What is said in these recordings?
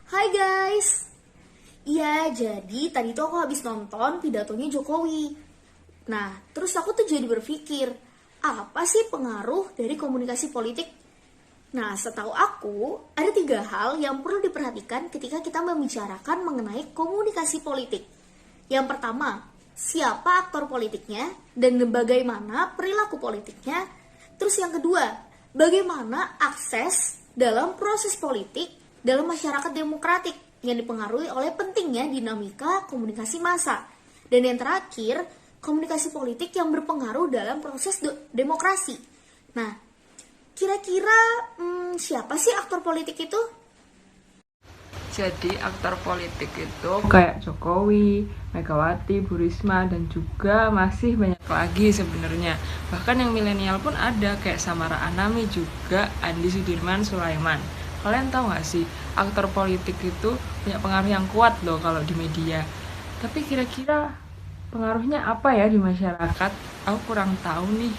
Hai guys. Iya, jadi tadi tuh aku habis nonton pidatonya Jokowi. Nah, terus aku tuh jadi berpikir, apa sih pengaruh dari komunikasi politik? Nah, setahu aku, ada 3 hal yang perlu diperhatikan ketika kita membicarakan mengenai komunikasi politik. Yang pertama, siapa aktor politiknya dan bagaimana perilaku politiknya. Terus yang kedua, bagaimana akses dalam proses politik dalam masyarakat demokratik yang dipengaruhi oleh pentingnya dinamika komunikasi massa. Dan yang terakhir, komunikasi politik yang berpengaruh dalam proses demokrasi. Nah, kira-kira siapa sih aktor politik itu? Jadi aktor politik itu kayak Jokowi, Megawati, Bu Risma, dan juga masih banyak lagi sebenarnya. Bahkan yang milenial pun ada kayak Samara Anami, juga Andi Sudirman Sulaiman. Kalian tahu gak sih, aktor politik itu punya pengaruh yang kuat loh kalau di media. Tapi kira-kira pengaruhnya apa ya di masyarakat? Aku kurang tahu nih.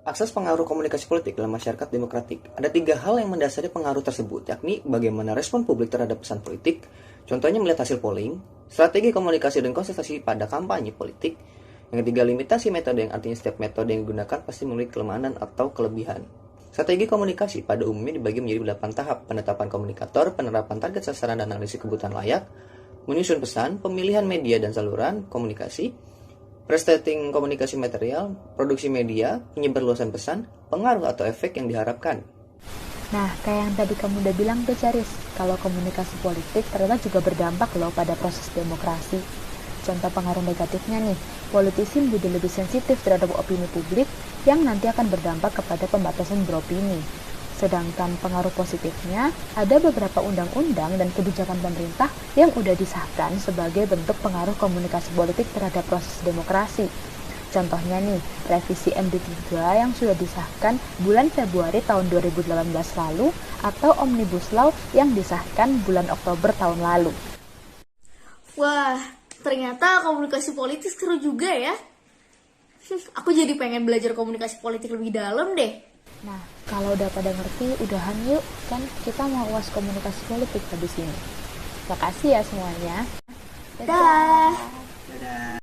Akses pengaruh komunikasi politik dalam masyarakat demokratik. Ada 3 hal yang mendasari pengaruh tersebut, yakni bagaimana respon publik terhadap pesan politik, contohnya melihat hasil polling, strategi komunikasi dan konsentrasi pada kampanye politik, yang ketiga limitasi metode, yang artinya setiap metode yang digunakan pasti memiliki kelemahan atau kelebihan. Strategi komunikasi pada umumnya dibagi menjadi 8 tahap: penetapan komunikator, penerapan target sasaran dan analisis kebutuhan layak, menyusun pesan, pemilihan media dan saluran komunikasi, restating komunikasi material, produksi media, penyebar luasan pesan, pengaruh atau efek yang diharapkan. Nah, kayak yang tadi kamu udah bilang tuh Charis, kalau komunikasi politik ternyata juga berdampak loh pada proses demokrasi. Contoh pengaruh negatifnya nih, politisi menjadi lebih sensitif terhadap opini publik yang nanti akan berdampak kepada pembatasan beropini. Sedangkan pengaruh positifnya, ada beberapa undang-undang dan kebijakan pemerintah yang udah disahkan sebagai bentuk pengaruh komunikasi politik terhadap proses demokrasi. Contohnya nih, revisi MD3 yang sudah disahkan bulan Februari tahun 2018 lalu atau Omnibus Law yang disahkan bulan Oktober tahun lalu. Wah, ternyata komunikasi politik seru juga ya. Aku jadi pengen belajar komunikasi politik lebih dalam deh. Nah, kalau udah pada ngerti, udahan yuk, kan kita mau UAS komunikasi politik habis ini. Makasih ya semuanya. Dadah.